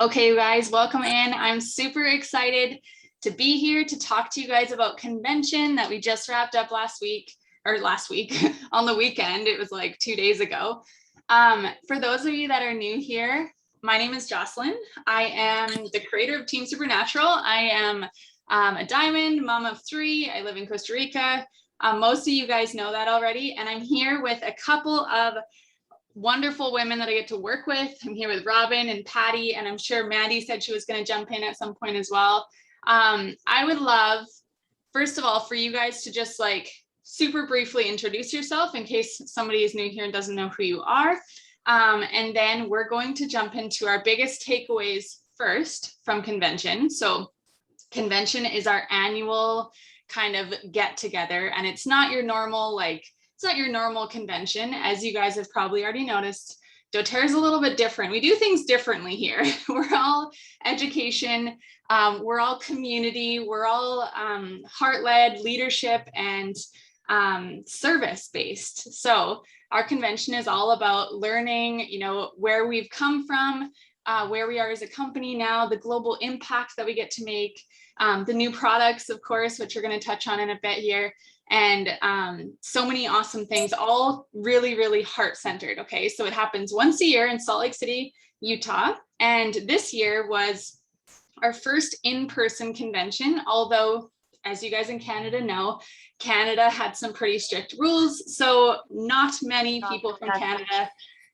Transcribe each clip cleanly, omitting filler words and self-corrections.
Okay, guys, welcome in. I'm super excited to be here to talk to you guys about convention that we just wrapped up last week on the weekend. It was like 2 days ago. For those of you that are new here, my name is Jocelyn. I am the creator of Team Supernatural. I am a diamond, mom of 3. I live in Costa Rica. Most of you guys know that already. And I'm here with a couple of wonderful women that I get to work with. I'm here with Robin and Patty, and I'm sure Maddie said she was going to jump in at some point as well. I would love, first of all, for you guys to just like super briefly introduce yourself in case somebody is new here and doesn't know who you are. And then we're going to jump into our biggest takeaways first from convention. So convention is our annual kind of get together, and it's not your normal convention. As you guys have probably already noticed, dōTERRA is a little bit different. We do things differently here. We're all education, we're all community, we're all heart-led leadership and service-based. So our convention is all about learning, where we've come from, where we are as a company now, the global impact that we get to make, the new products, of course, which we're going to touch on in a bit here. And so many awesome things, all really, really heart-centered. Okay, so it happens once a year in Salt Lake City, Utah. And this year was our first in-person convention, although, as you guys in Canada know, Canada had some pretty strict rules. So not many people from Canada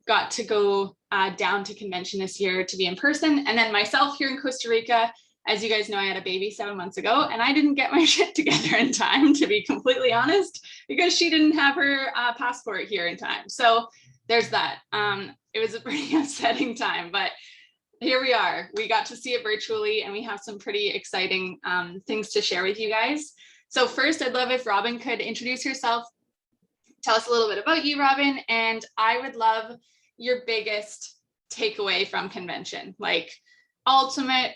got to go down to convention this year to be in person. And then myself here in Costa Rica, as you guys know, I had a baby 7 months ago, and I didn't get my shit together in time, to be completely honest, because she didn't have her passport here in time. So there's that. It was a pretty upsetting time, but here we are. We got to see it virtually, and we have some pretty exciting things to share with you guys. So first, I'd love if Robin could introduce herself. Tell us a little bit about you, Robin, and I would love your biggest takeaway from convention, like ultimate.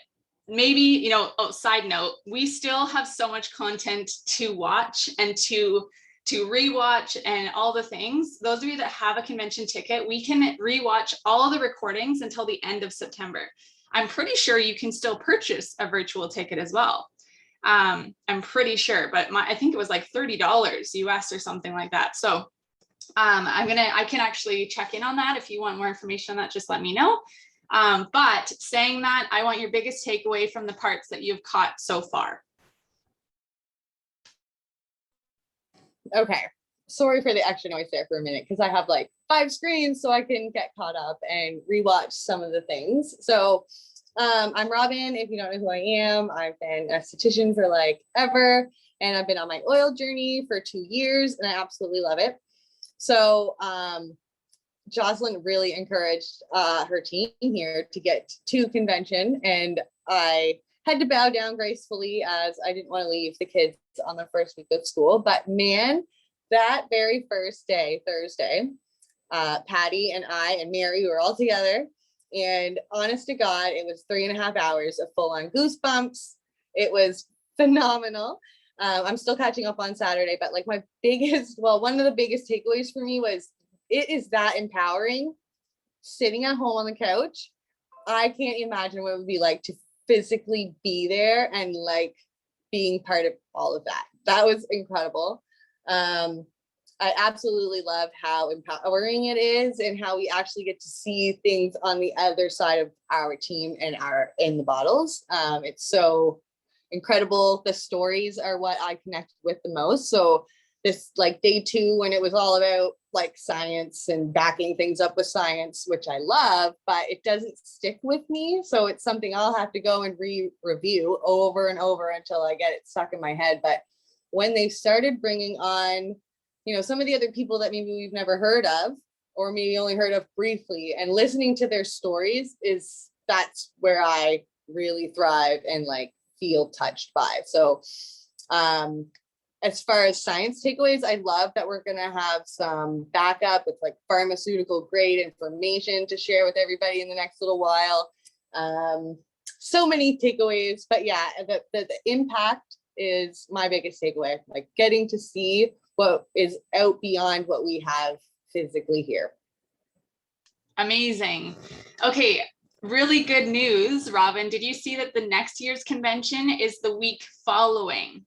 Maybe, side note, we still have so much content to watch and to rewatch and all the things. Those of you that have a convention ticket, we can rewatch all of the recordings until the end of September. I'm pretty sure you can still purchase a virtual ticket as well. I'm pretty sure, but I think it was like $30 US or something like that. So I can actually check in on that. If you want more information on that, just let me know. But saying that, I want your biggest takeaway from the parts that you've caught so far. Okay, sorry for the extra noise there for a minute, because I have like 5 screens so I can get caught up and rewatch some of the things. So I'm Robin. If you don't know who I am, I've been an esthetician for like ever, and I've been on my oil journey for 2 years, and I absolutely love it. So Jocelyn really encouraged her team here to get to convention, and I had to bow down gracefully as I didn't want to leave the kids on the first week of school. But man, that very first day, Thursday, Patty and I and Mary were all together, and honest to God, it was 3.5 hours of full-on goosebumps. It was phenomenal. I'm still catching up on Saturday, but like one of the biggest takeaways for me was it is that empowering sitting at home on the couch. I can't imagine what it would be like to physically be there and like being part of all of that. That was incredible. I absolutely love how empowering it is and how we actually get to see things on the other side of our team and in the bottles. It's so incredible. The stories are what I connect with the most. So this like day 2, when it was all about like science and backing things up with science, which I love, but it doesn't stick with me. So it's something I'll have to go and review over and over until I get it stuck in my head. But when they started bringing on, some of the other people that maybe we've never heard of, or maybe only heard of briefly, and listening to their stories, that's where I really thrive and like feel touched by. So, as far as science takeaways, I love that we're going to have some backup with like pharmaceutical grade information to share with everybody in the next little while. So many takeaways, but yeah, the impact is my biggest takeaway, like getting to see what is out beyond what we have physically here. Amazing. Okay, really good news, Robin. Did you see that the next year's convention is the week following?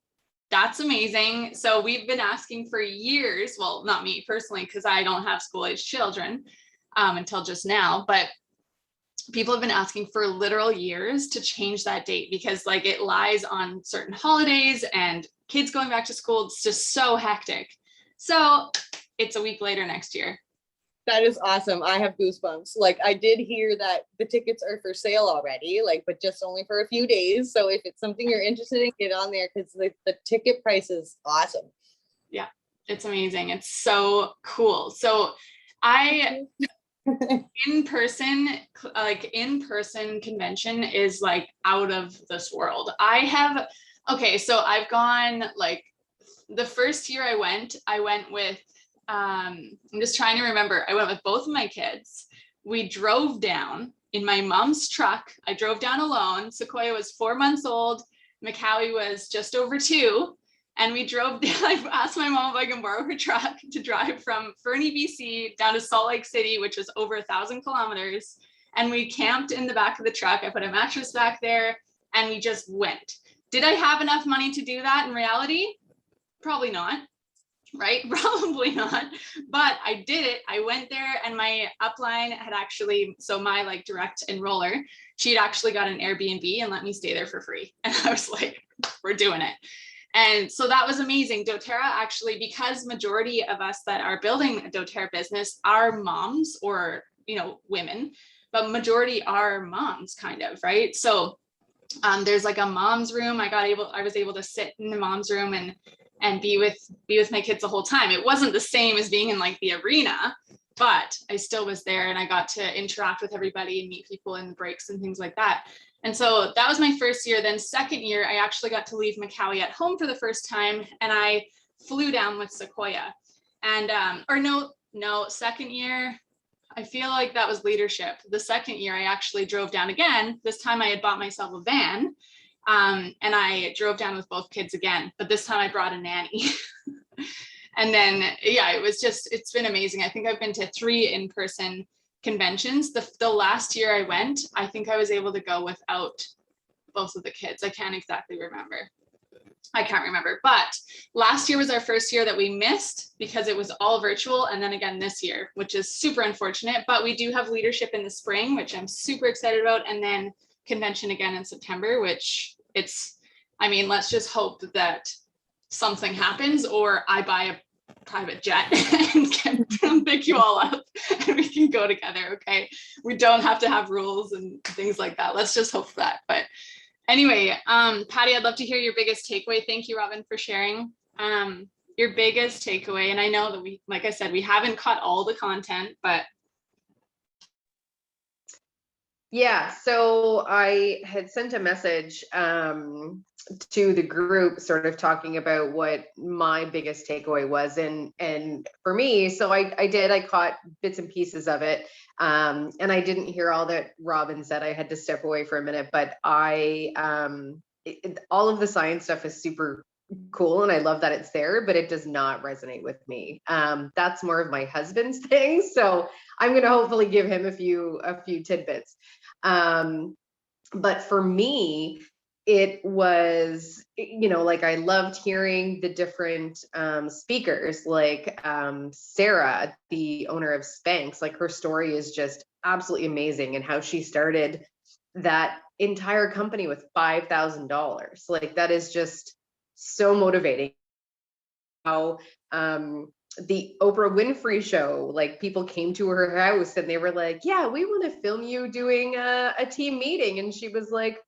That's amazing. So we've been asking for years, well, not me personally, because I don't have school-age children until just now, but people have been asking for literal years to change that date because like it lies on certain holidays and kids going back to school. It's just so hectic. So it's a week later next year. That is awesome. I have goosebumps. Like I did hear that the tickets are for sale already, like, but just only for a few days. So if it's something you're interested in, get on there because the ticket price is awesome. Yeah, it's amazing. It's so cool. So in-person convention is like out of this world. So I've gone like the first year I went with, I'm just trying to remember. I went with both of my kids. We drove down in my mom's truck. I drove down alone. Sequoia was 4 months old. Macaulay was just over 2. And we drove down. I asked my mom if I can borrow her truck to drive from Fernie, BC down to Salt Lake City, which was over 1,000 kilometers. And we camped in the back of the truck. I put a mattress back there and we just went. Did I have enough money to do that in reality? Probably not. Right? Probably not. But I did it. I went there and my upline had actually, so my like direct enroller, she had actually got an Airbnb and let me stay there for free. And I was like, we're doing it. And so that was amazing. dōTERRA actually, because majority of us that are building a dōTERRA business are moms or, women, but majority are moms kind of, right? So there's like a mom's room. I was able to sit in the mom's room and be with my kids the whole time. It wasn't the same as being in like the arena, but I still was there and I got to interact with everybody and meet people in the breaks and things like that. And so that was my first year. Then second year, I actually got to leave Macaulay at home for the first time and I flew down with Sequoia. And, second year, I feel like that was leadership. The second year, I actually drove down again. This time I had bought myself a van. And I drove down with both kids again, but this time I brought a nanny. And then, it's been amazing. I think I've been to 3 in-person conventions. The last year I went, I think I was able to go without both of the kids. I can't remember, but last year was our first year that we missed because it was all virtual. And then again this year, which is super unfortunate, but we do have leadership in the spring, which I'm super excited about. And then convention again in September, which let's just hope that something happens or I buy a private jet and can pick you all up and we can go together. Okay. We don't have to have rules and things like that. Let's just hope for that. But anyway, Patty, I'd love to hear your biggest takeaway. Thank you, Robin, for sharing your biggest takeaway. And I know that like I said, we haven't caught all the content, but yeah, so I had sent a message to the group sort of talking about what my biggest takeaway was. And for me, so I caught bits and pieces of it. And I didn't hear all that Robin said. I had to step away for a minute, but all of the science stuff is super cool. And I love that it's there, but it does not resonate with me. That's more of my husband's thing. So I'm going to hopefully give him a few tidbits. But for me, it was, like I loved hearing the different speakers, like Sarah, the owner of Spanx. Like her story is just absolutely amazing, and how she started that entire company with $5,000. Like that is just so motivating. How the Oprah Winfrey show, like people came to her house and they were like, yeah, we want to film you doing a team meeting. And she was like,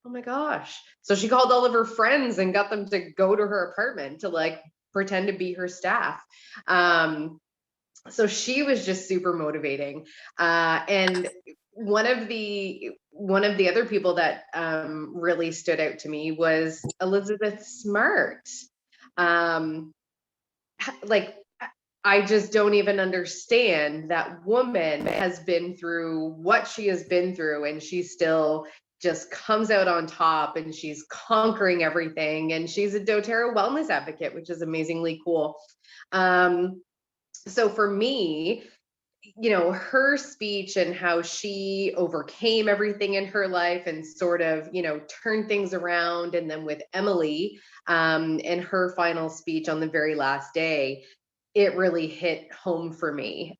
oh my gosh. So she called all of her friends and got them to go to her apartment to like pretend to be her staff. So she was just super motivating. And one of the other people that really stood out to me was Elizabeth Smart. Like, I just don't even understand that woman has been through what she has been through, and she still just comes out on top, and she's conquering everything. And she's a dōTERRA wellness advocate, which is amazingly cool. So for me, her speech and how she overcame everything in her life and sort of, turned things around. And then with Emily, in her final speech on the very last day, it really hit home for me.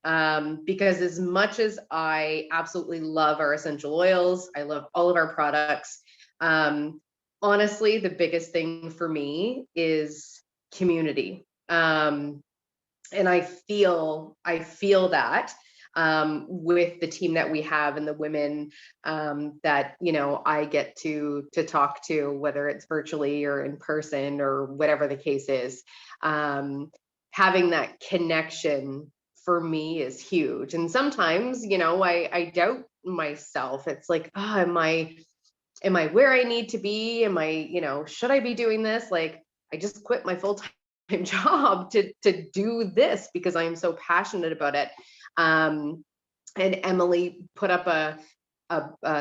Because as much as I absolutely love our essential oils, I love all of our products. Honestly, the biggest thing for me is community. And I feel that with the team that we have and the women that I get to talk to, whether it's virtually or in person or whatever the case is. Having that connection for me is huge. And sometimes, I doubt myself. It's like, oh, am I where I need to be? Am I, should I be doing this? Like, I just quit my full-time job to do this because I am so passionate about it. And Emily put up a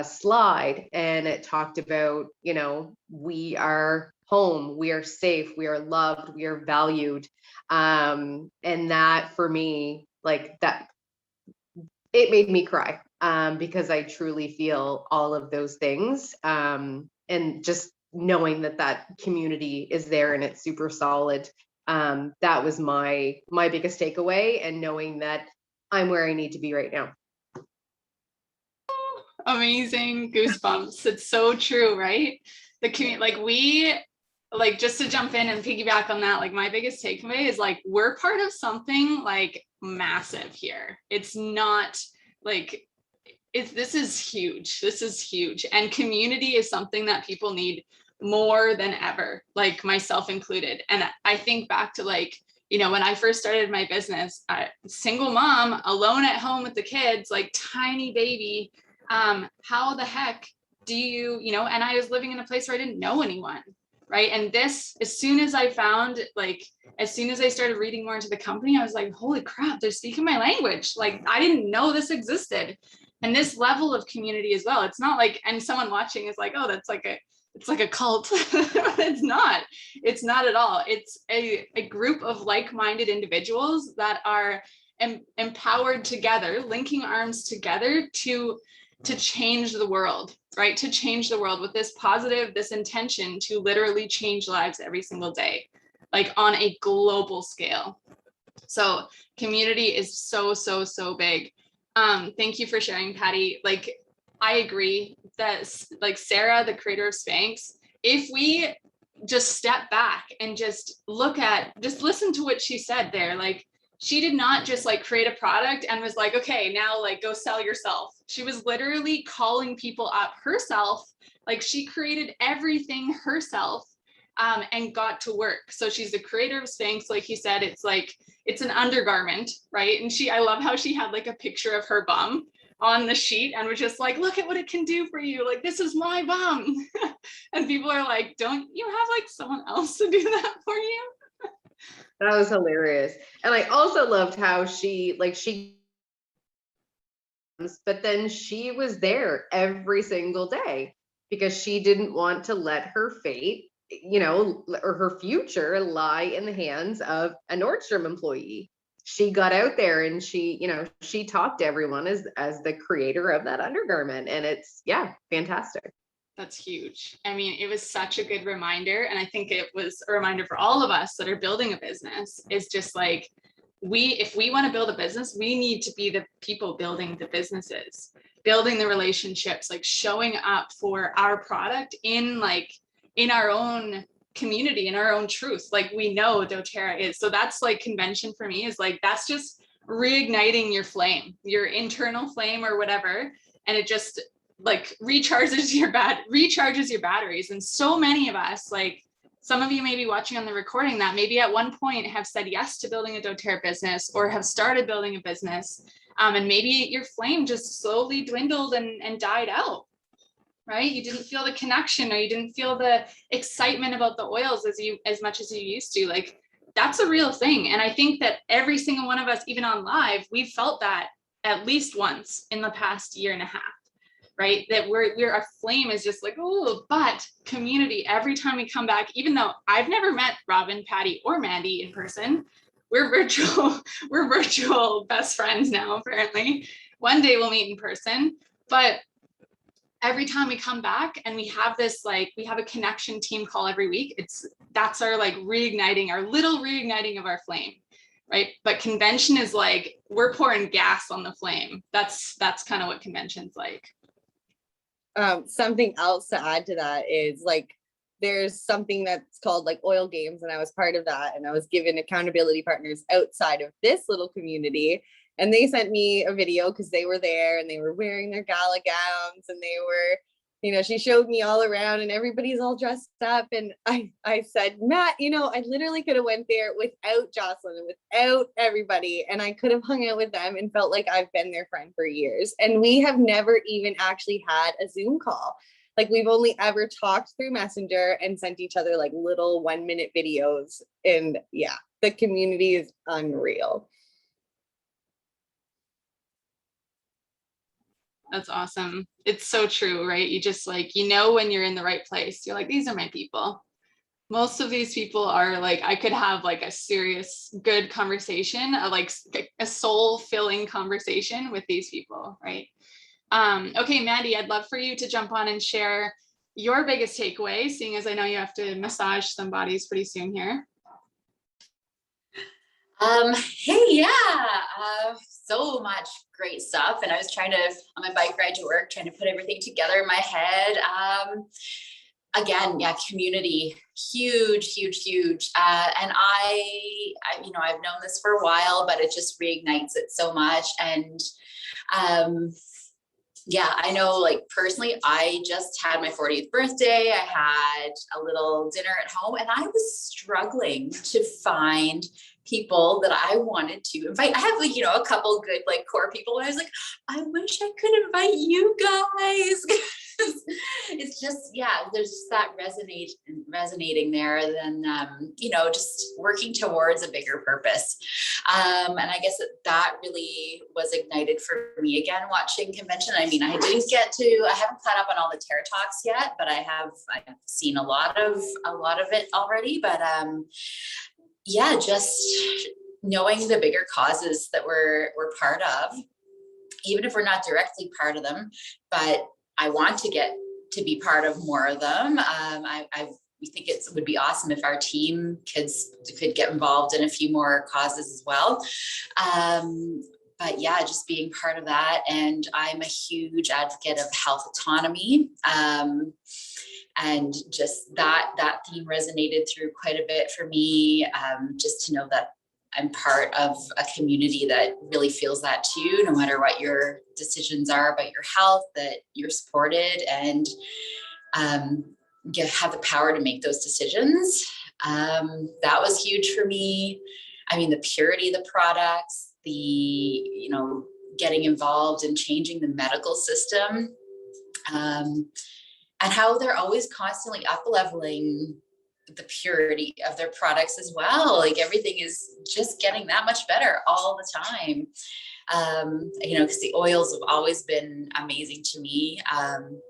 slide, and it talked about, we are home, we are safe, we are loved, we are valued. And that for me, like that, it made me cry, because I truly feel all of those things. And just knowing that community is there and it's super solid. That was my biggest takeaway, and knowing that I'm where I need to be right now. Amazing, goosebumps. It's so true, right? The community, just to jump in and piggyback on that, like my biggest takeaway is like, we're part of something like massive here. It's not like, this is huge. This is huge. And community is something that people need more than ever, like myself included. And I think back to when I first started my business, single mom, alone at home with the kids, like tiny baby. How the heck do you, and I was living in a place where I didn't know anyone, right? And this, as soon as I started reading more into the company, I was like, holy crap, they're speaking my language. Like, I didn't know this existed. And this level of community as well. It's not like, and someone watching is like, oh, it's like a cult. It's not at all. It's a group of like-minded individuals that are empowered together, linking arms together to change the world, right? To change the world with this intention to literally change lives every single day, like on a global scale. So community is so, so, so big. Thank you for sharing, Patty. Like, I agree that, like Sarah, the creator of Spanx, if we just step back and just listen to what she said there, like, she did not just like create a product and was like, okay, now like go sell yourself. She was literally calling people up herself. Like, she created everything herself, and got to work. So she's the creator of Spanx. Like he said, it's an undergarment, right? And I love how she had like a picture of her bum on the sheet and was just like, look at what it can do for you. Like, this is my bum. And people are like, don't you have like someone else to do that for you? That was hilarious. And I also loved how but then she was there every single day because she didn't want to let her fate, or her future lie in the hands of a Nordstrom employee. She got out there and she talked to everyone as the creator of that undergarment. And it's, fantastic. That's huge. I mean, it was such a good reminder. And I think it was a reminder for all of us that are building a business, is just like, if we want to build a business, we need to be the people building the businesses, building the relationships, like showing up for our product in our own community, in our own truth. Like, we know dōTERRA is. So that's like convention for me, is like, that's just reigniting your flame, your internal flame or whatever. And it just like recharges your batteries. And so many of us, like some of you may be watching on the recording, that maybe at one point have said yes to building a dōTERRA business or have started building a business. And maybe your flame just slowly dwindled and died out, right? You didn't feel the connection, or you didn't feel the excitement about the oils as much as you used to. Like, that's a real thing. And I think that every single one of us, even on live, we've felt that at least once in the past year and a half, right? That our flame is just like, oh, but community, every time we come back, even though I've never met Robin, Patty, or Mandy in person, we're virtual best friends now, apparently. One day we'll meet in person, but every time we come back and we have this, like, we have a connection team call every week. That's our like our little reigniting of our flame, right? But convention is like, we're pouring gas on the flame. That's kind of what convention's like. Something else to add to that is like, there's something that's called like oil games, and I was part of that, and I was given accountability partners outside of this little community, and they sent me a video because they were there and they were wearing their gala gowns, and they were, you know, she showed me all around and everybody's all dressed up, and I said, Matt, you know, I literally could have went there without Jocelyn and without everybody, and I could have hung out with them and felt like I've been their friend for years, and we have never even actually had a Zoom call. Like, we've only ever talked through Messenger and sent each other like little 1-minute videos. And yeah, the community is unreal. That's awesome. It's so true, right? You just like, you know, when you're in the right place, you're like, these are my people. Most of these people are like, I could have like a serious, good conversation, like a soul-filling conversation with these people, right? Okay, Maddie, I'd love for you to jump on and share your biggest takeaway, seeing as I know you have to massage some bodies pretty soon here. Hey, yeah, so much great stuff. And I was trying to, on my bike ride to work, trying to put everything together in my head. Again, yeah, community, huge. And you know, I've known this for a while, but it just reignites it so much. And, yeah, I know, like, personally, I just had my 40th birthday. I had a little dinner at home, and I was struggling to find people that I wanted to invite. I have, you know, a couple good like core people, and I was like, I wish I could invite you guys. It's just, yeah, there's just that resonating there, then you know, just working towards a bigger purpose. And I guess that really was ignited for me again watching convention. I mean, I haven't caught up on all the dōTERRA talks yet, but I've seen a lot of it already. But yeah, just knowing the bigger causes that we're part of, even if we're not directly part of them, but I want to get to be part of more of them. We think it would be awesome if our team could get involved in a few more causes as well. But yeah, just being part of that. And I'm a huge advocate of health autonomy. And just that theme resonated through quite a bit for me, just to know that I'm part of a community that really feels that too, no matter what your decisions are about your health, that you're supported and you have the power to make those decisions. That was huge for me. I mean, the purity of the products, the, you know, getting involved in changing the medical system, and how they're always constantly up-leveling the purity of their products as well. Like, everything is just getting that much better all the time. You know, because the oils have always been amazing to me.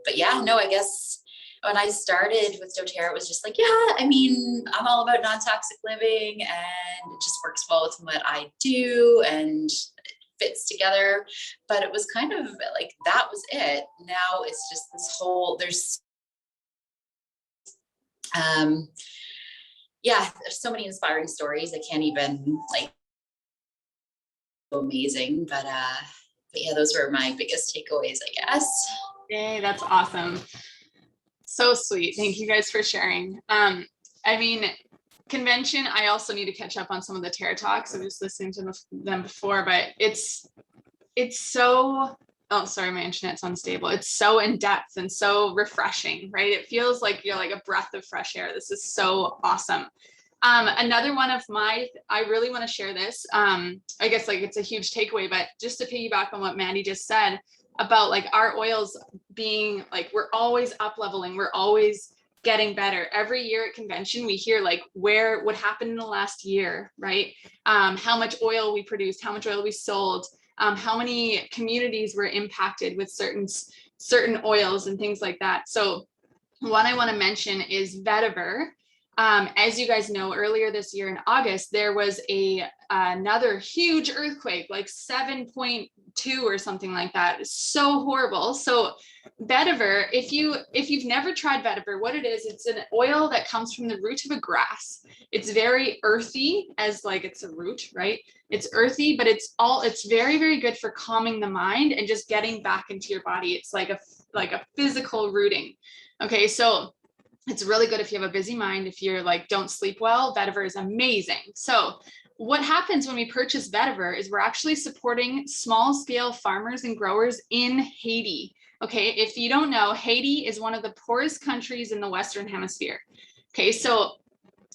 But yeah, no, I guess when I started with dōTERRA, it was just like, yeah, I mean, I'm all about non-toxic living, and it just works well with what I do and it fits together. But it was kind of like, that was it. Now it's just this whole, yeah, there's so many inspiring stories. I can't even like, amazing, but yeah, those were my biggest takeaways, I guess. Yay, that's awesome. So sweet. Thank you guys for sharing. I mean, convention, I also need to catch up on some of the dōTERRA talks. I was just listening to them before, but it's so, oh, sorry, my internet's unstable. It's so in depth and so refreshing, right? It feels like you're like a breath of fresh air. This is so awesome. Another one of I really want to share this. I guess like it's a huge takeaway, but just to piggyback on what Maddie just said about like our oils being like, we're always up leveling, we're always getting better. Every year at convention, we hear like what happened in the last year, right? How much oil we produced, how much oil we sold, how many communities were impacted with certain oils and things like that. So one I want to mention is vetiver. As you guys know, earlier this year in August, there was another huge earthquake, like 7.2 or something like that. It's so horrible. So vetiver, if you've never tried vetiver, what it is, it's an oil that comes from the root of a grass. It's very earthy, as like it's a root, right? It's earthy, but it's very, very good for calming the mind and just getting back into your body. It's like a physical rooting. Okay, so it's really good if you have a busy mind. If you're like, don't sleep well, vetiver is amazing. So what happens when we purchase vetiver is we're actually supporting small scale farmers and growers in Haiti. Okay, if you don't know, Haiti is one of the poorest countries in the Western Hemisphere. Okay, so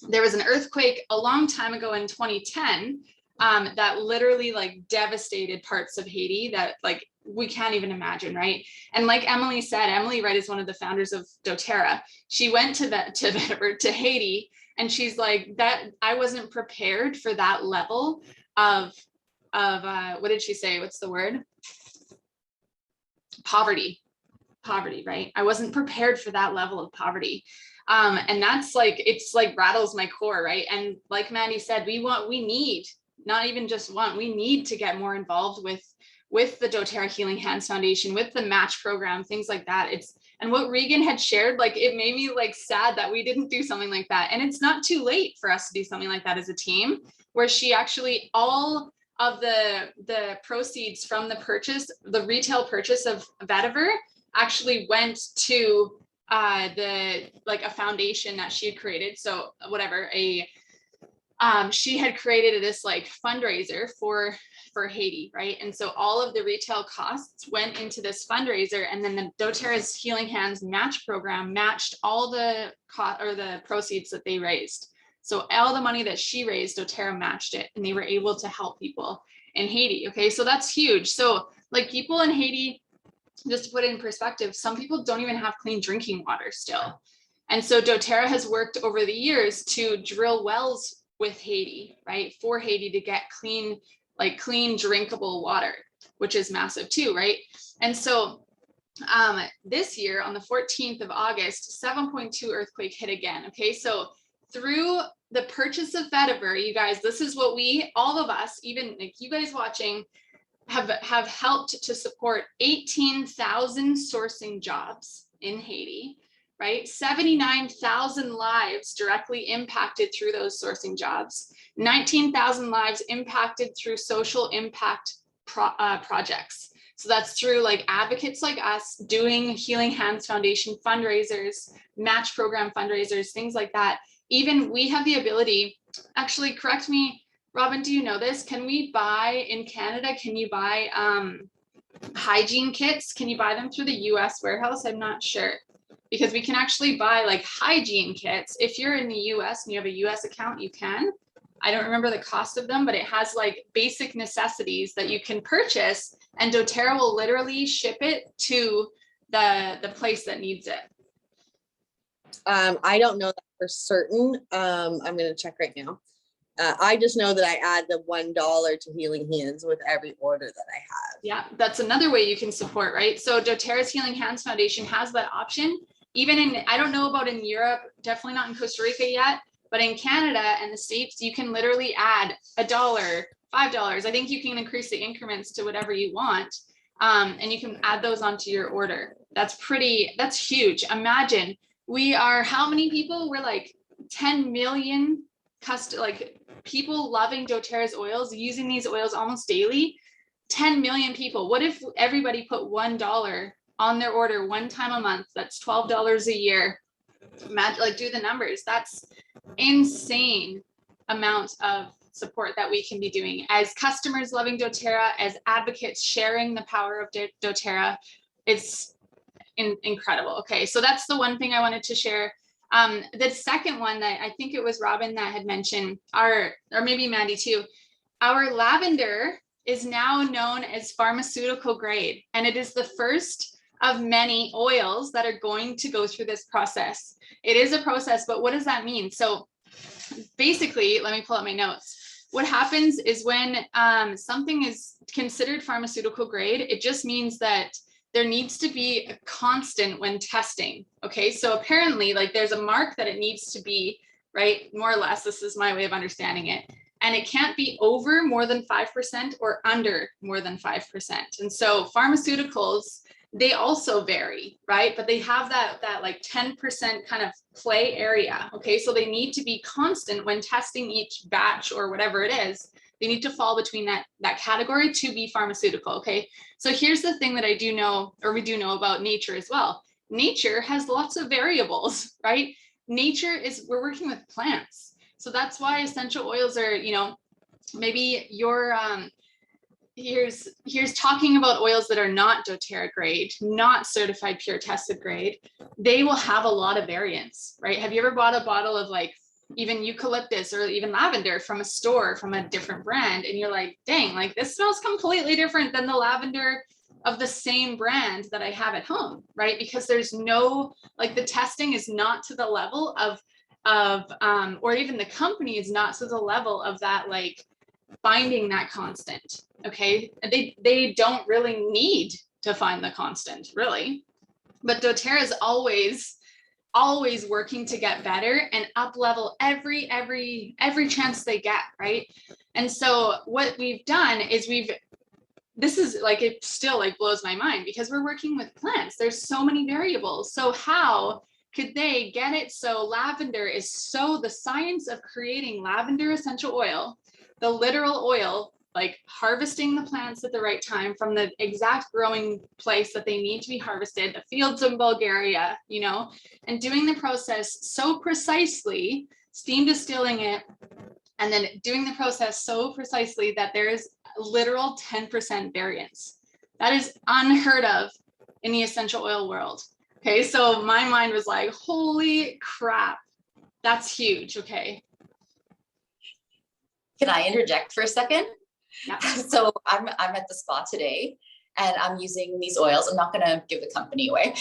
there was an earthquake a long time ago in 2010 that literally like devastated parts of Haiti that like we can't even imagine, right? And like Emily said, Emily Wright is one of the founders of dōTERRA. She went to Haiti, and she's like, that I wasn't prepared for that level of what did she say? What's the word? Poverty, right? I wasn't prepared for that level of poverty. And that's like, it's like rattles my core, right? And like Mandy said, we need, not even just want, we need to get more involved with the dōTERRA Healing Hands Foundation, with the match program, things like that. And what Regan had shared, like it made me like sad that we didn't do something like that. And it's not too late for us to do something like that as a team, where she actually, all of the proceeds from the retail purchase of vetiver actually went to a foundation that she had created. So whatever, she had created this like fundraiser for Haiti, right? And so all of the retail costs went into this fundraiser, and then the dōTERRA's Healing Hands match program matched all the proceeds that they raised. So all the money that she raised, dōTERRA matched it, and they were able to help people in Haiti. Okay, so that's huge. So like people in Haiti, just to put it in perspective, some people don't even have clean drinking water still. And so dōTERRA has worked over the years to drill wells with Haiti, right? For Haiti to get clean drinkable water, which is massive too, right? And so this year on the 14th of August, 7.2 earthquake hit again. Okay, so through the purchase of vetiver, you guys, this is what all of us, even like you guys watching, have helped to support 18,000 sourcing jobs in Haiti, right? 79,000 lives directly impacted through those sourcing jobs, 19,000 lives impacted through social impact projects. So that's through like advocates like us doing Healing Hands Foundation fundraisers, match program fundraisers, things like that. Even we have the ability, actually, correct me, Robin, do you know this? Can we buy in Canada, can you buy hygiene kits? Can you buy them through the US warehouse? I'm not sure. Because we can actually buy like hygiene kits. If you're in the US and you have a US account, you can. I don't remember the cost of them, but it has like basic necessities that you can purchase, and dōTERRA will literally ship it to the place that needs it. I don't know that for certain. I'm going to check right now. I just know that I add the $1 to Healing Hands with every order that I have. Yeah, that's another way you can support, right? So dōTERRA's Healing Hands Foundation has that option. Even in, I don't know about in Europe, definitely not in Costa Rica yet, but in Canada and the States, you can literally add $1, $5. I think you can increase the increments to whatever you want. And you can add those onto your order. That's huge. Imagine we are, how many people? We're like 10 million people loving dōTERRA's oils, using these oils almost daily. 10 million people. What if everybody put $1 on their order one time a month? That's $12 a year. Imagine, like, do the numbers. That's insane amount of support that we can be doing as customers loving dōTERRA, as advocates sharing the power of dōTERRA. It's incredible. Okay, so that's the one thing I wanted to share. The second one that I think it was Robin that had mentioned, or maybe Mandy too, our lavender is now known as pharmaceutical grade, and it is the first of many oils that are going to go through this process. It is a process, but what does that mean? So basically, let me pull up my notes. What happens is when something is considered pharmaceutical grade, it just means that there needs to be a constant when testing. Okay, so apparently, like, there's a mark that it needs to be, right? More or less, this is my way of understanding it. And it can't be over more than 5% or under more than 5%. And so pharmaceuticals, they also vary, right? But they have that like 10% kind of play area. Okay, so they need to be constant when testing each batch or whatever it is. They need to fall between that category to be pharmaceutical. Okay, so here's the thing that I do know, or we do know about nature as well. Nature has lots of variables, right? Nature is, we're working with plants. So that's why essential oils are, you know, maybe your here's talking about oils that are not dōTERRA grade, not certified pure tested grade. They will have a lot of variance, right? Have you ever bought a bottle of like even eucalyptus or even lavender from a store from a different brand, and you're like, dang, like this smells completely different than the lavender of the same brand that I have at home, right? Because there's no, like, the testing is not to the level of or even the company is not to the level of that, like finding that constant. Okay, they don't really need to find the constant, really. But dōTERRA is always working to get better and up level every chance they get, right? And so what we've done is this is like, it still like blows my mind because we're working with plants. There's so many variables. So how could they get it so lavender is so, the science of creating lavender essential oil, the literal oil, like harvesting the plants at the right time from the exact growing place that they need to be harvested, the fields in Bulgaria, you know, and doing the process so precisely, steam distilling it, and then doing the process so precisely that there's literal 10% variance. That is unheard of in the essential oil world. Okay, so my mind was like, holy crap, that's huge. Okay. Can I interject for a second? Yeah. So I'm at the spa today and I'm using these oils. I'm not going to give the company away.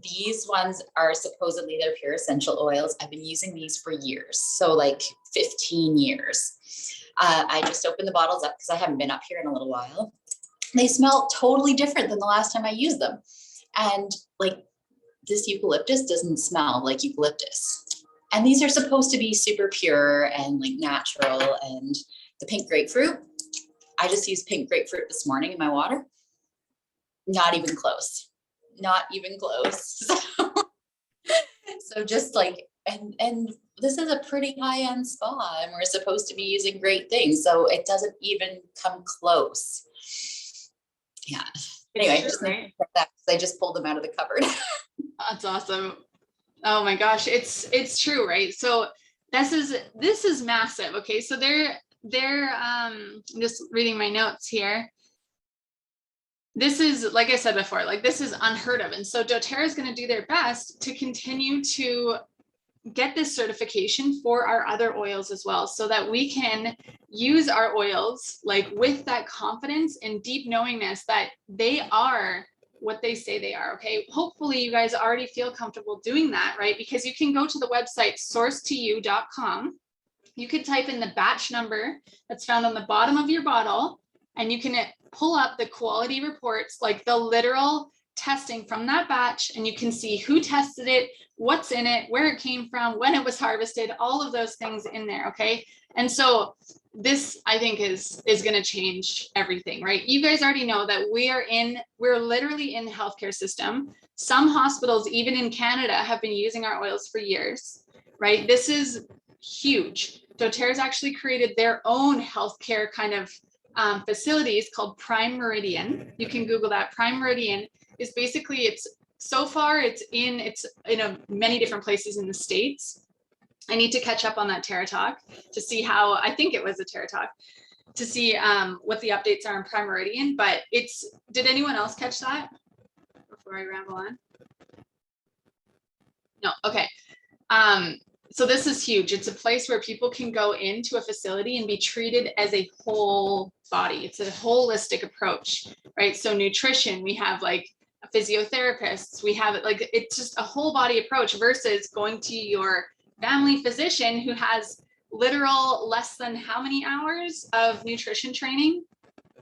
These ones are supposedly they're pure essential oils. I've been using these for years. So like 15 years. I just opened the bottles up because I haven't been up here in a little while. They smell totally different than the last time I used them. And like this eucalyptus doesn't smell like eucalyptus. And these are supposed to be super pure and like natural. And the pink grapefruit, I just used pink grapefruit this morning in my water. Not even close. Not even close. So just like, and this is a pretty high-end spa and we're supposed to be using great things. So it doesn't even come close. Yeah. Anyway, True, just right? that I just pulled them out of the cupboard. That's awesome. Oh my gosh, it's true, right? So this is massive. Okay, so they're I'm just reading my notes here. This is, like I said before, like this is unheard of. And so dōTERRA is going to do their best to continue to get this certification for our other oils as well, so that we can use our oils like with that confidence and deep knowingness that they are what they say they are. Okay, hopefully you guys already feel comfortable doing that, right? Because you can go to the website sourcetoyou.com. You could type in the batch number that's found on the bottom of your bottle, and you can pull up the quality reports, like the literal testing from that batch, and you can see who tested it, what's in it, where it came from, when it was harvested, all of those things in there. Okay, and so this, I think, is going to change everything, right? You guys already know that we're literally in the healthcare system. Some hospitals, even in Canada, have been using our oils for years, right? This is huge. dōTERRA's actually created their own healthcare kind of facilities called Prime Meridian. You can Google that. Prime Meridian is basically, it's in many different places in the States. I need to catch up on that Terra Talk to see how, I think it was a Terra Talk, to see what the updates are in Prime Meridian. But did anyone else catch that before I ramble on? No, okay. So this is huge. It's a place where people can go into a facility and be treated as a whole body. It's a holistic approach, right? So nutrition, we have like physiotherapists, we have like, it's just a whole body approach versus going to your family physician who has literal less than how many hours of nutrition training,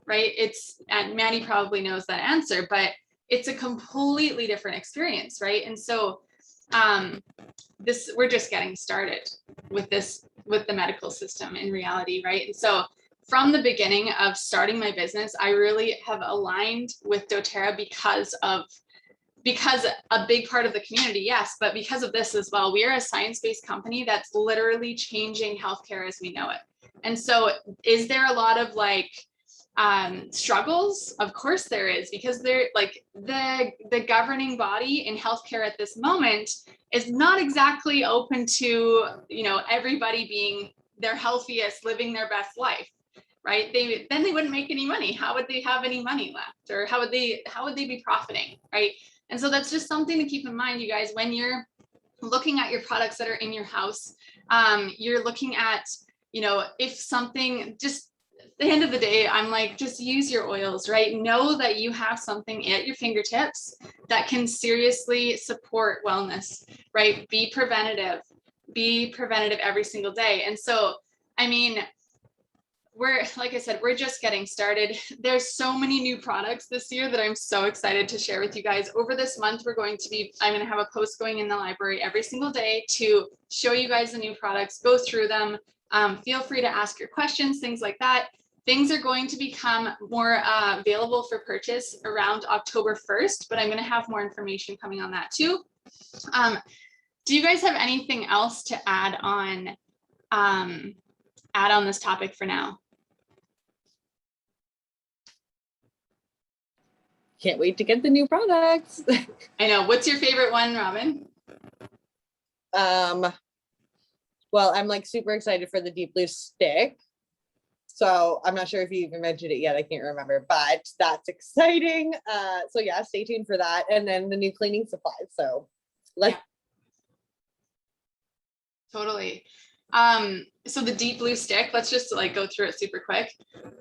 right? And Maddie probably knows that answer, but it's a completely different experience, right? And so we're just getting started with the medical system in reality, right? And so from the beginning of starting my business, I really have aligned with dōTERRA because a big part of the community, yes, but because of this as well. We are a science-based company that's literally changing healthcare as we know it. And so is there a lot of like struggles? Of course there is, because they're like the governing body in healthcare at this moment is not exactly open to, you know, everybody being their healthiest, living their best life, right? Then they wouldn't make any money. How would they have any money left? Or how would they be profiting, right? And so that's just something to keep in mind, you guys, when you're looking at your products that are in your house. You're looking at, you know, if something, just at the end of the day, I'm like, just use your oils, right? Know that you have something at your fingertips that can seriously support wellness, right? Be preventative every single day. And so, I mean, like I said, we're just getting started. There's so many new products this year that I'm so excited to share with you guys. Over this month, I'm going to have a post going in the library every single day to show you guys the new products, go through them. Feel free to ask your questions, things like that. Things are going to become more available for purchase around October 1st, but I'm going to have more information coming on that too. Do you guys have anything else to add on this topic for now? Can't wait to get the new products. I know. What's your favorite one, Robin? Well, I'm like super excited for the Deep Blue stick. So I'm not sure if you even mentioned it yet. I can't remember, but that's exciting. So yeah, stay tuned for that. And then the new cleaning supplies. So let's. Yeah. Totally. So the Deep Blue stick, let's just like go through it super quick.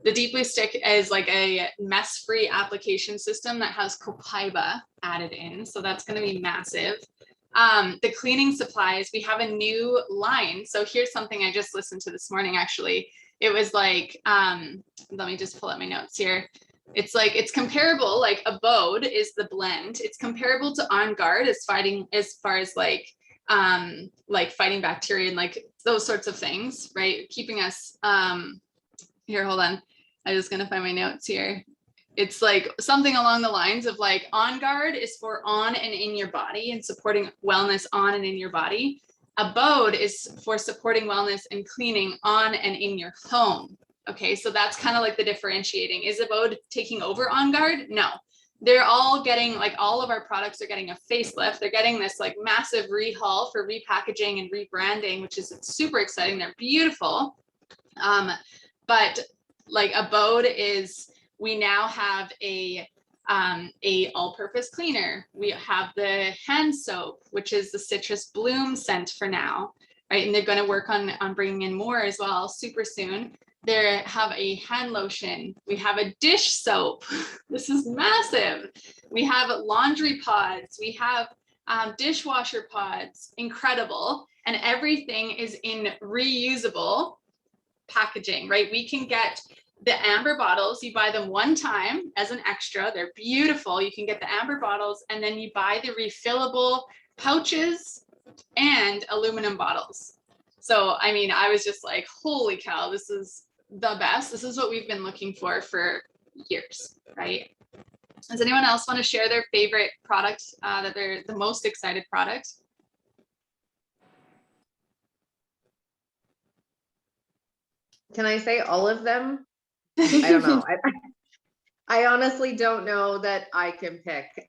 The Deep Blue stick is like a mess-free application system that has copaiba added in. So that's going to be massive. The cleaning supplies, we have a new line. So here's something I just listened to this morning, actually. It was like, let me just pull up my notes here. It's like, it's comparable, like EVŌLVE is the blend. It's comparable to On Guard as far as like fighting bacteria and like those sorts of things, right? Keeping us, here, hold on. I'm just gonna find my notes here. It's like something along the lines of like On Guard is for on and in your body and supporting wellness on and in your body. EVŌLVE is for supporting wellness and cleaning on and in your home. Okay, so that's kind of like the differentiating. Is EVŌLVE taking over On Guard? No. They're all getting, like, all of our products are getting a facelift. They're getting this like massive rehaul for repackaging and rebranding, which is super exciting. They're beautiful. But like EVŌLVE is, we now have a all-purpose cleaner. We have the hand soap, which is the citrus bloom scent for now, right? And they're going to work on bringing in more as well super soon. They have a hand lotion. We have a dish soap. This is massive. We have laundry pods. We have dishwasher pods. Incredible. And everything is in reusable packaging, right? We can get the amber bottles. You buy them one time as an extra. They're beautiful. You can get the amber bottles, and then you buy the refillable pouches and aluminum bottles. So, I mean, I was just like, holy cow, this is the best. This is what we've been looking for years, right? Does anyone else want to share their favorite product that they're the most excited product? Can I say all of them? I don't know. I honestly don't know that I can pick.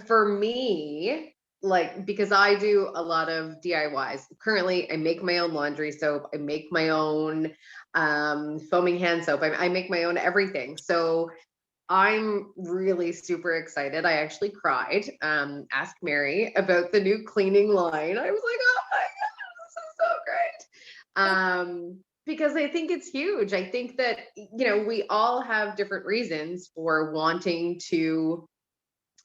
For me, like, because I do a lot of DIYs. Currently, I make my own laundry soap. I make my own foaming hand soap. I make my own everything. So I'm really super excited. I actually cried. Ask Mary about the new cleaning line. I was like, oh my God, this is so great. Because I think it's huge. I think that, you know, we all have different reasons for wanting to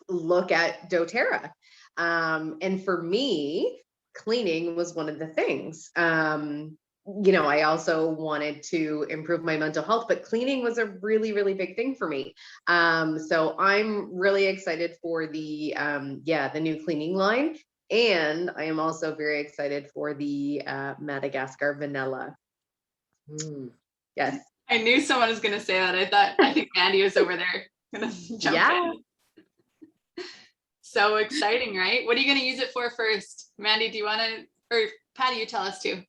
look at dōTERRA. And for me, cleaning was one of the things. You know, I also wanted to improve my mental health, but cleaning was a really, really big thing for me. So I'm really excited for the new cleaning line. And I am also very excited for the Madagascar Vanilla. Yes. I knew someone was going to say that. I think Mandy was over there going to jump in. So exciting, right? What are you going to use it for first? Mandy, do you want to, or Patty, you tell us too.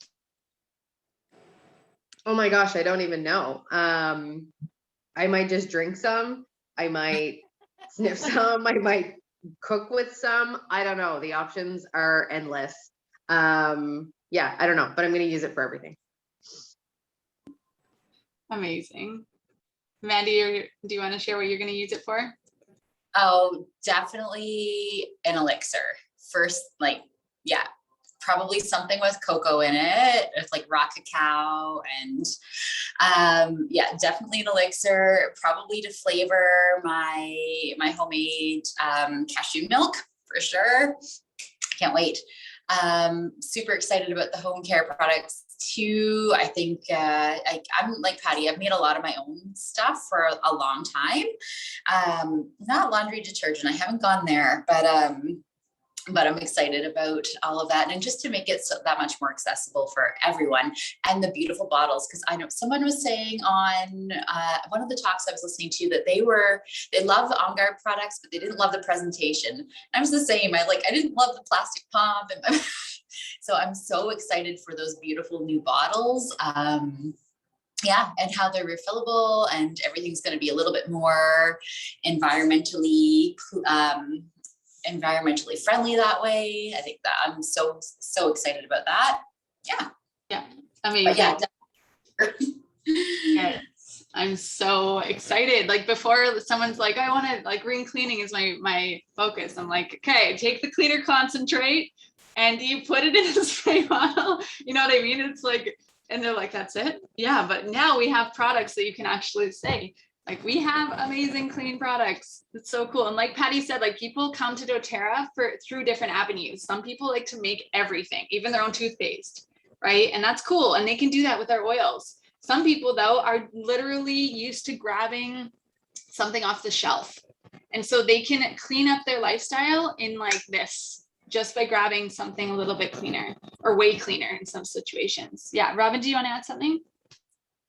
Oh my gosh, I don't even know. I might just drink some. I might sniff some. I might cook with some. I don't know. The options are endless. Yeah, I don't know, but I'm going to use it for everything. Amazing. Mandy, do you want to share what you're going to use it for? Oh, definitely an elixir. First, like, yeah, probably something with cocoa in it. It's like raw cacao, and yeah, definitely an elixir, probably to flavor my homemade cashew milk for sure. Can't wait. Super excited about the home care products too. I think I'm like Patty, I've made a lot of my own stuff for a long time. Not laundry detergent, I haven't gone there, but I'm excited about all of that, and just to make it that much more accessible for everyone. And the beautiful bottles, because I know someone was saying on one of the talks I was listening to that they love the On Guard products, but they didn't love the presentation. I was the same. I didn't love the plastic pump, and so I'm so excited for those beautiful new bottles. Yeah, and how they're refillable, and everything's going to be a little bit more environmentally friendly that way. I think that I'm so excited about that. Yeah, amazing. But yeah, yes, I'm so excited. Like, before someone's like, I want to, like, green cleaning is my focus, I'm like, okay, take the cleaner concentrate and you put it in a spray bottle, you know what I mean? It's like, and they're like, that's it. Yeah, but now we have products that you can actually say, like, we have amazing clean products. It's so cool. And like Patty said, like, people come to dōTERRA through different avenues. Some people like to make everything, even their own toothpaste, right? And that's cool. And they can do that with our oils. Some people, though, are literally used to grabbing something off the shelf. And so they can clean up their lifestyle in like this, just by grabbing something a little bit cleaner, or way cleaner in some situations. Yeah, Robin, do you want to add something?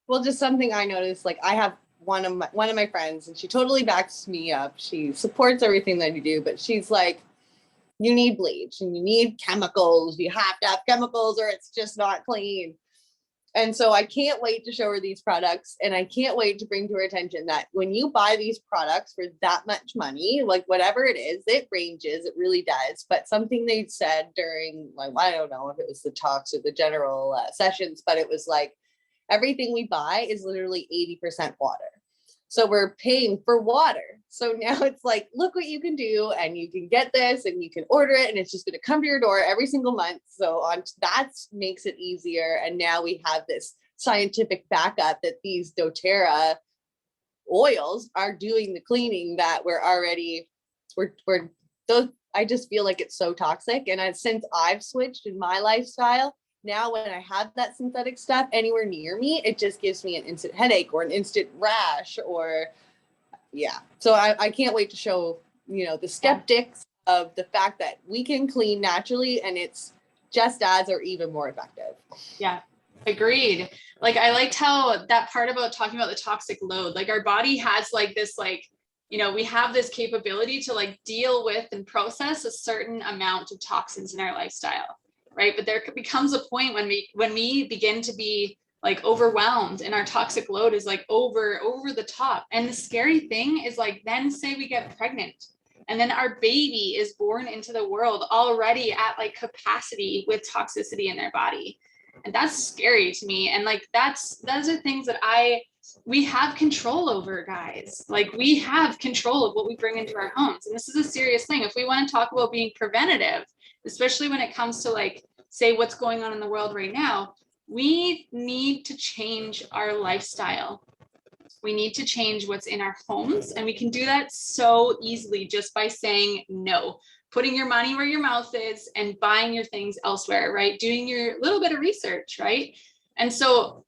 Well, just something I noticed, like, I have one of my friends, and she totally backs me up. She supports everything that you do, but she's like, you need bleach and you need chemicals. You have to have chemicals or it's just not clean. And so I can't wait to show her these products, and I can't wait to bring to her attention that when you buy these products for that much money, like whatever it is, it ranges, it really does. But something they said during, like, I don't know if it was the talks or the general sessions, but it was like, everything we buy is literally 80% water. So we're paying for water. So now it's like, look what you can do, and you can get this and you can order it, and it's just going to come to your door every single month. So that makes it easier. And now we have this scientific backup that these dōTERRA oils are doing the cleaning that I just feel like it's so toxic. And since I've switched in my lifestyle, now when I have that synthetic stuff anywhere near me, it just gives me an instant headache or an instant rash, or yeah. So I can't wait to show, the skeptics of the fact that we can clean naturally, and it's just as or even more effective. Yeah, agreed. Like, I liked how that part about talking about the toxic load, like, our body has like this, like, we have this capability to like deal with and process a certain amount of toxins in our lifestyle. Right. But there becomes a point when we begin to be like overwhelmed, and our toxic load is like over the top. And the scary thing is, like, then say we get pregnant, and then our baby is born into the world already at like capacity with toxicity in their body. And that's scary to me. And like, those are things that we have control over, guys. Like, we have control of what we bring into our homes. And this is a serious thing. If we want to talk about being preventative, especially when it comes to, like, say what's going on in the world right now, we need to change our lifestyle. We need to change what's in our homes. And we can do that so easily just by saying no, putting your money where your mouth is and buying your things elsewhere, right? Doing your little bit of research, right? And so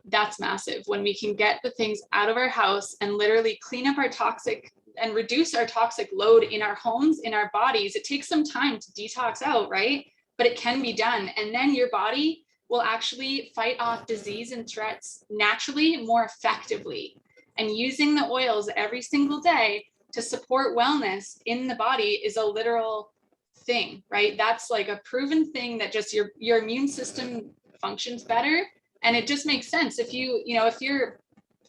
that's massive when we can get the things out of our house and literally clean up our toxic and reduce our toxic load in our homes, in our bodies. It takes some time to detox out, right? But it can be done. And then your body will actually fight off disease and threats naturally, more effectively. And using the oils every single day to support wellness in the body is a literal thing, right? That's like a proven thing that just your immune system functions better. And it just makes sense. If if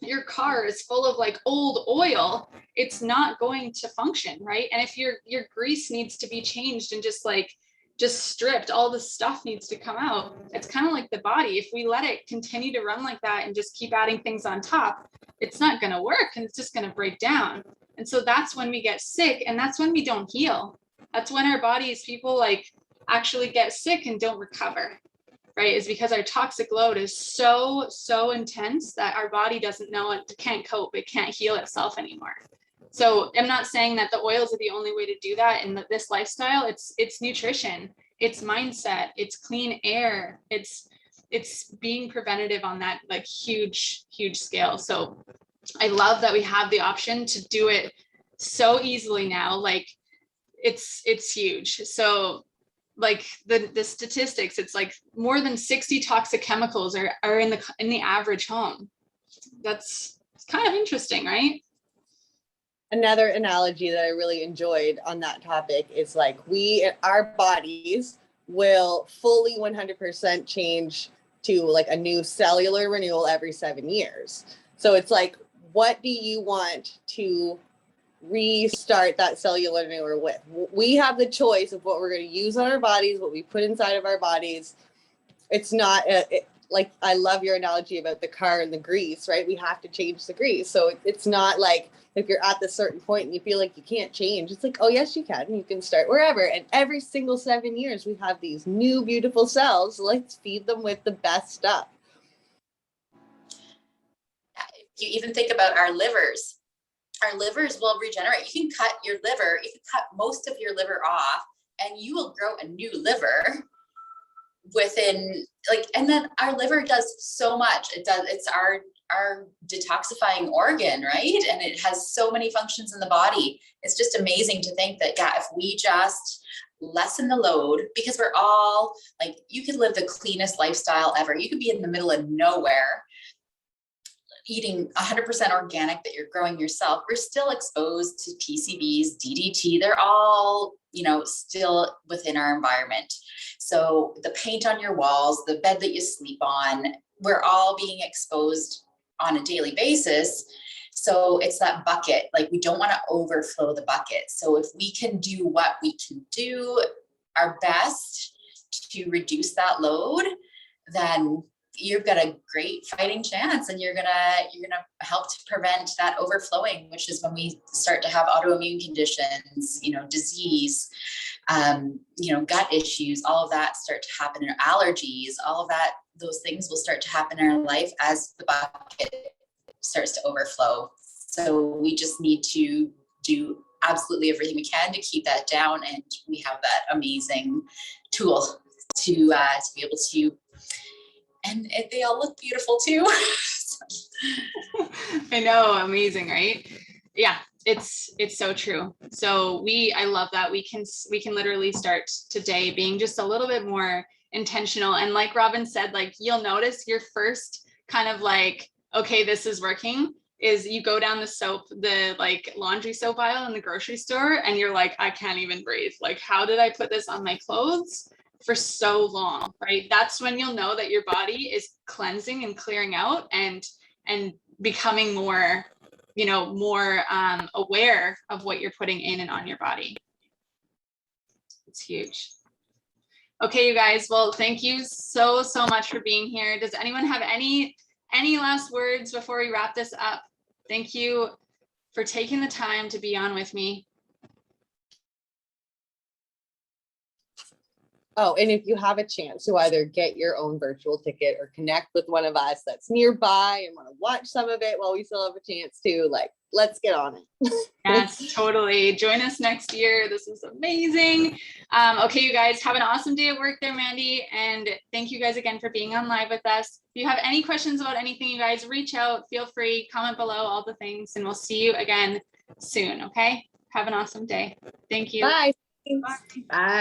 your car is full of like old oil, it's not going to function, right? And if your grease needs to be changed and just stripped, all the stuff needs to come out. It's kind of like the body. If we let it continue to run like that and just keep adding things on top, it's not going to work and it's just going to break down. And so that's when we get sick, and that's when we don't heal. That's when our bodies, people like actually get sick and don't recover, right? Is because our toxic load is so intense that our body doesn't know it, can't cope, it can't heal itself anymore. So I'm not saying that the oils are the only way to do that in this lifestyle. It's nutrition, it's mindset, it's clean air, it's being preventative on that like huge scale. So I love that we have the option to do it so easily now. Like it's huge. So like the statistics, it's like more than 60 toxic chemicals are in the average home. It's kind of interesting, right? Another analogy that I really enjoyed on that topic is like our bodies will fully 100% change to like a new cellular renewal every 7 years. So it's like, what do you want to restart that cellular renewal with? We have the choice of what we're going to use on our bodies, what we put inside of our bodies. It's not like, I love your analogy about the car and the grease, right? We have to change the grease. So it's not like if you're at this certain point and you feel like you can't change, it's like, oh yes, you can. You can start wherever. And every single 7 years, we have these new beautiful cells. Let's feed them with the best stuff. You even think about our livers. Our livers will regenerate. You can cut your liver, you can cut most of your liver off, and you will grow a new liver within and then our liver does so much. It's our detoxifying organ, right? And it has so many functions in the body. It's just amazing to think that, if we just lessen the load, because we're all like, you could live the cleanest lifestyle ever. You could be in the middle of nowhere eating 100% organic that you're growing yourself. We're still exposed to PCBs, DDT. They're all, still within our environment. So the paint on your walls, the bed that you sleep on, we're all being exposed on a daily basis. So it's that bucket, like we don't want to overflow the bucket. So if we can do what we can do our best to reduce that load, then you've got a great fighting chance, and you're gonna help to prevent that overflowing, which is when we start to have autoimmune conditions, disease, gut issues, all of that start to happen, or allergies, all of that, those things will start to happen in our life as the bucket starts to overflow. So we just need to do absolutely everything we can to keep that down, and we have that amazing tool to be able to. And they all look beautiful too. I know, amazing, right? Yeah, it's so true. So I love that we can literally start today being just a little bit more intentional. And like Robin said, like you'll notice your first kind of like, okay, this is working, is you go down the like laundry soap aisle in the grocery store, and you're like, I can't even breathe. Like, how did I put this on my clothes for so long, right? That's when you'll know that your body is cleansing and clearing out and becoming more, more aware of what you're putting in and on your body. It's huge. Okay, you guys. Well, thank you so much for being here. Does anyone have any last words before we wrap this up? Thank you for taking the time to be on with me. Oh, and if you have a chance to either get your own virtual ticket or connect with one of us that's nearby and want to watch some of it while we still have a chance to, let's get on it. Yes, totally. Join us next year. This is amazing. Okay, you guys, have an awesome day at work there, Mandy. And thank you guys again for being on live with us. If you have any questions about anything, you guys reach out, feel free, comment below, all the things, and we'll see you again soon. Okay. Have an awesome day. Thank you. Bye. Bye.